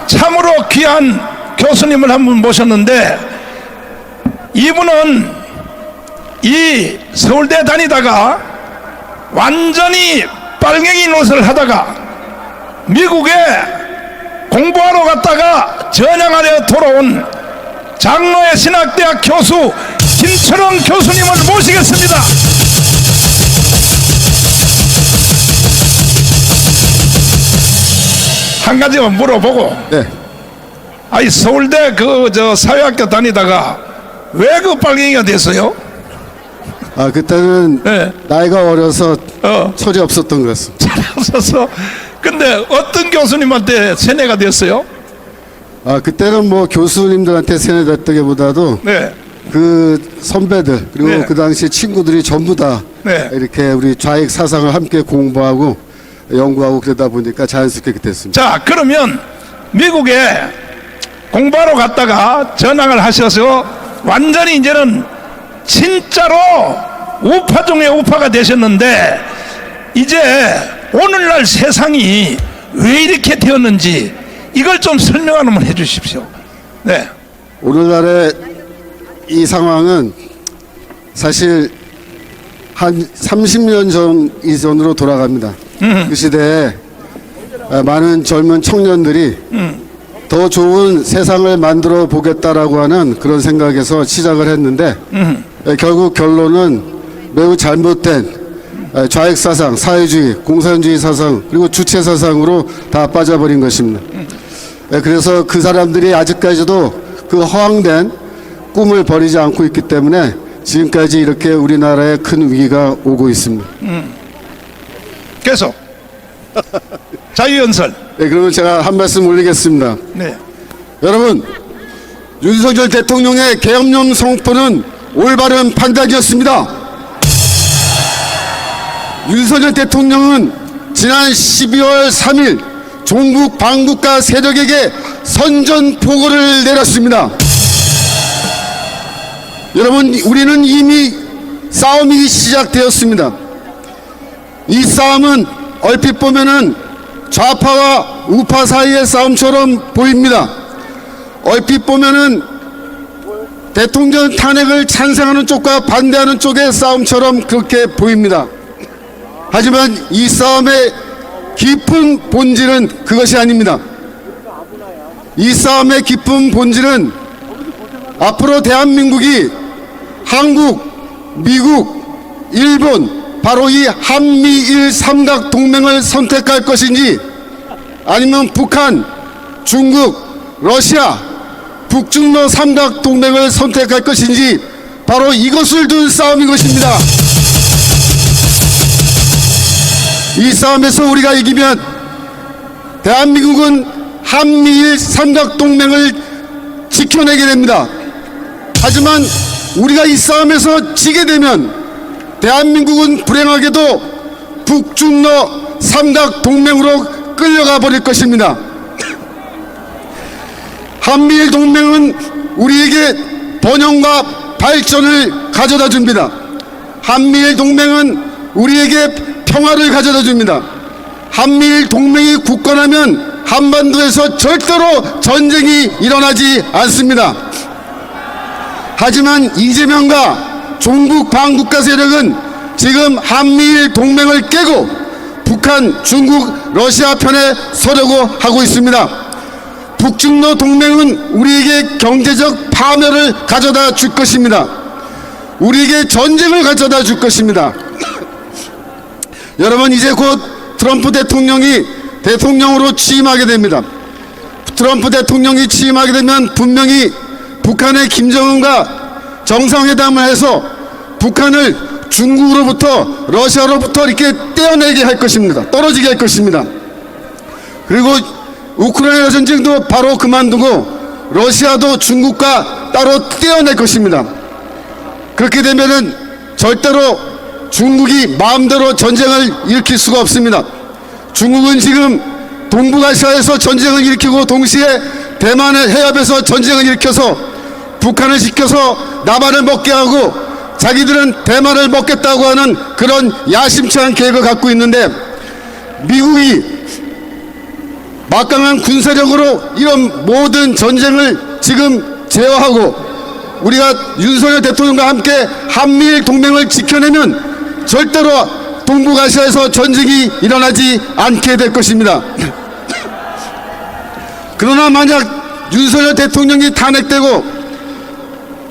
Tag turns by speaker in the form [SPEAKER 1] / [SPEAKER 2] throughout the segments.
[SPEAKER 1] 참으로 귀한 교수님을 한 분 모셨는데, 이분은 이 서울대 다니다가 완전히 빨갱이 노릇을 하다가 미국에 공부하러 갔다가 전향하려 돌아온 장로의 신학대학 교수 김철원 교수님을 모시겠습니다. 한 가지만 물어보고,
[SPEAKER 2] 네.
[SPEAKER 1] 아니 서울대 사회학교 다니다가 왜 그 빨갱이가 됐어요?
[SPEAKER 2] 아, 그때는
[SPEAKER 1] 네.
[SPEAKER 2] 나이가 어려서 철이 없었던 것 같습니다.
[SPEAKER 1] 잘 없어서. 근데 어떤 교수님한테 세뇌가 됐어요?
[SPEAKER 2] 아, 그때는 뭐 교수님들한테 세뇌됐다기보다도
[SPEAKER 1] 네.
[SPEAKER 2] 그 선배들 그리고
[SPEAKER 1] 네.
[SPEAKER 2] 그 당시 친구들이 전부 다
[SPEAKER 1] 네.
[SPEAKER 2] 이렇게 우리 좌익 사상을 함께 공부하고 연구하고 그러다 보니까 자연스럽게 그렇게 됐습니다.
[SPEAKER 1] 자, 그러면 미국에 공부하러 갔다가 전향을 하셔서 완전히 이제는 진짜로 우파 중에 우파가 되셨는데, 이제 오늘날 세상이 왜 이렇게 되었는지 이걸 좀 설명 한번 해 주십시오. 네.
[SPEAKER 2] 오늘날의 이 상황은 사실 한 30년 전 이전으로 돌아갑니다. 그 시대에 많은 젊은 청년들이 더 좋은 세상을 만들어 보겠다라고 하는 그런 생각에서 시작을 했는데 결국 결론은 매우 잘못된 좌익 사상, 사회주의, 공산주의 사상 그리고 주체 사상으로 다 빠져버린 것입니다. 그래서 그 사람들이 아직까지도 그 허황된 꿈을 버리지 않고 있기 때문에 지금까지 이렇게 우리나라에 큰 위기가 오고 있습니다.
[SPEAKER 1] 계속 자유연설.
[SPEAKER 2] 네, 그러면 제가 한 말씀 올리겠습니다.
[SPEAKER 1] 네.
[SPEAKER 2] 여러분, 윤석열 대통령의 계엄령 선포는 올바른 판단이었습니다. 윤석열 대통령은 지난 12월 3일 종북 반국가 세력에게 선전포고를 내렸습니다. 여러분, 우리는 이미 싸움이 시작되었습니다. 이 싸움은 얼핏 보면은 좌파와 우파 사이의 싸움처럼 보입니다. 얼핏 보면은 대통령 탄핵을 찬성하는 쪽과 반대하는 쪽의 싸움처럼 그렇게 보입니다. 하지만 이 싸움의 깊은 본질은 그것이 아닙니다. 이 싸움의 깊은 본질은 앞으로 대한민국이 한국, 미국, 일본 바로 이 한미일 삼각 동맹을 선택할 것인지 아니면 북한, 중국, 러시아, 북중러 삼각 동맹을 선택할 것인지 바로 이것을 둔 싸움인 것입니다. 이 싸움에서 우리가 이기면 대한민국은 한미일 삼각 동맹을 지켜내게 됩니다. 하지만 우리가 이 싸움에서 지게 되면 대한민국은 불행하게도 북중러 삼각 동맹으로 끌려가 버릴 것입니다. 한미일 동맹은 우리에게 번영과 발전을 가져다 줍니다. 한미일 동맹은 우리에게 평화를 가져다 줍니다. 한미일 동맹이 굳건하면 한반도에서 절대로 전쟁이 일어나지 않습니다. 하지만 이재명과 종북 반국가 세력은 지금 한미일 동맹을 깨고 북한, 중국, 러시아 편에 서려고 하고 있습니다. 북중러 동맹은 우리에게 경제적 파멸을 가져다 줄 것입니다. 우리에게 전쟁을 가져다 줄 것입니다. 여러분, 이제 곧 트럼프 대통령이 대통령으로 취임하게 됩니다. 트럼프 대통령이 취임하게 되면 분명히 북한의 김정은과 정상회담을 해서 북한을 중국으로부터 러시아로부터 이렇게 떼어내게 할 것입니다. 떨어지게 할 것입니다. 그리고 우크라이나 전쟁도 바로 그만두고 러시아도 중국과 따로 떼어낼 것입니다. 그렇게 되면은 절대로 중국이 마음대로 전쟁을 일으킬 수가 없습니다. 중국은 지금 동북아시아에서 전쟁을 일으키고 동시에 대만의 해협에서 전쟁을 일으켜서 북한을 시켜서 남한을 먹게 하고 자기들은 대만을 먹겠다고 하는 그런 야심찬 계획을 갖고 있는데, 미국이 막강한 군사력으로 이런 모든 전쟁을 지금 제어하고 우리가 윤석열 대통령과 함께 한미일 동맹을 지켜내면 절대로 동북아시아에서 전쟁이 일어나지 않게 될 것입니다. 그러나 만약 윤석열 대통령이 탄핵되고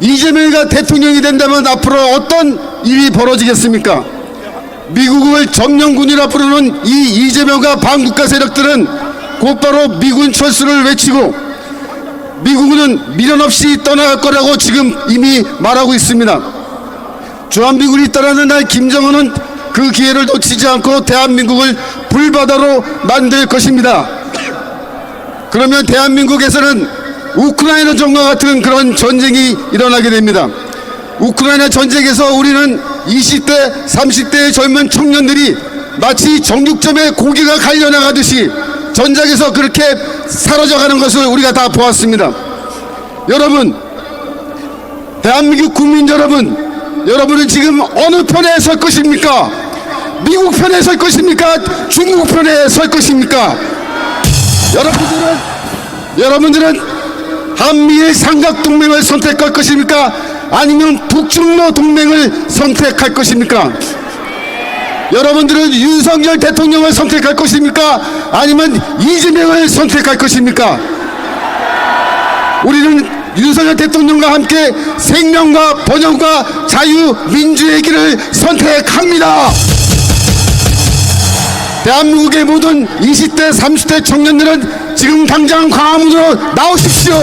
[SPEAKER 2] 이재명이가 대통령이 된다면 앞으로 어떤 일이 벌어지겠습니까? 미국을 점령군이라 부르는 이 이재명과 반국가 세력들은 곧바로 미군 철수를 외치고 미국은 미련 없이 떠나갈 거라고 지금 이미 말하고 있습니다. 주한미군이 떠나는 날 김정은은 그 기회를 놓치지 않고 대한민국을 불바다로 만들 것입니다. 그러면 대한민국에서는 우크라이나 전과 같은 그런 전쟁이 일어나게 됩니다. 우크라이나 전쟁에서 우리는 20대, 30대의 젊은 청년들이 마치 정육점에 고기가 갈려나가듯이 전장에서 그렇게 사라져가는 것을 우리가 다 보았습니다. 여러분, 대한민국 국민 여러분, 여러분은 지금 어느 편에 설 것입니까? 미국 편에 설 것입니까? 중국 편에 설 것입니까? 여러분들은 한미일 삼각동맹을 선택할 것입니까? 아니면 북중로 동맹을 선택할 것입니까? 여러분들은 윤석열 대통령을 선택할 것입니까? 아니면 이재명을 선택할 것입니까? 우리는 윤석열 대통령과 함께 생명과 번영과 자유, 민주의 길을 선택합니다. 대한민국의 모든 20대, 30대 청년들은 지금 당장 광화문으로 나오십시오.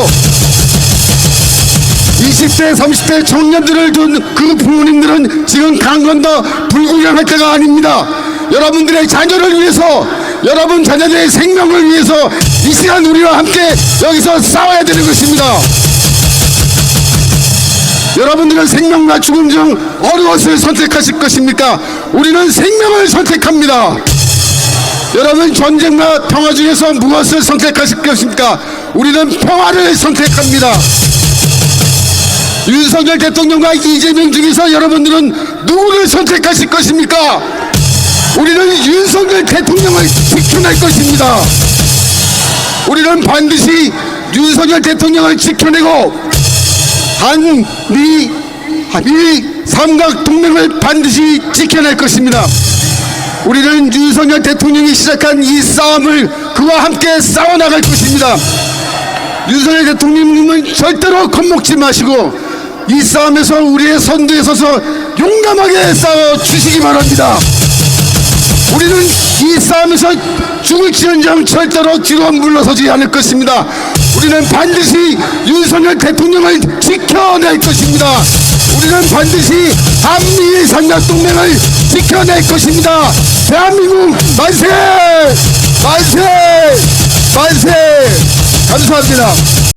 [SPEAKER 2] 20대, 30대 청년들을 둔 그 부모님들은 지금 강건더 불구경할 때가 아닙니다. 여러분들의 자녀를 위해서, 여러분 자녀들의 생명을 위해서 이 시간 우리와 함께 여기서 싸워야 되는 것입니다. 여러분들은 생명과 죽음 중 어느 것을 선택하실 것입니까? 우리는 생명을 선택합니다. 여러분, 전쟁과 평화 중에서 무엇을 선택하실 것입니까? 우리는 평화를 선택합니다. 윤석열 대통령과 이재명 중에서 여러분들은 누구를 선택하실 것입니까? 우리는 윤석열 대통령을 지켜낼 것입니다. 우리는 반드시 윤석열 대통령을 지켜내고 한미 삼각동맹을 반드시 지켜낼 것입니다. 우리는 윤석열 대통령이 시작한 이 싸움을 그와 함께 싸워나갈 것입니다. 윤석열 대통령님은 절대로 겁먹지 마시고 이 싸움에서 우리의 선두에 서서 용감하게 싸워주시기 바랍니다. 우리는 이 싸움에서 죽을지언정 절대로 뒤로 물러서지 않을 것입니다. 우리는 반드시 윤석열 대통령을 지켜낼 것입니다. 우리는 반드시 한미일 삼각동맹을 지켜낼 것입니다. 대한민국 만세! 만세! 만세! 감사합니다.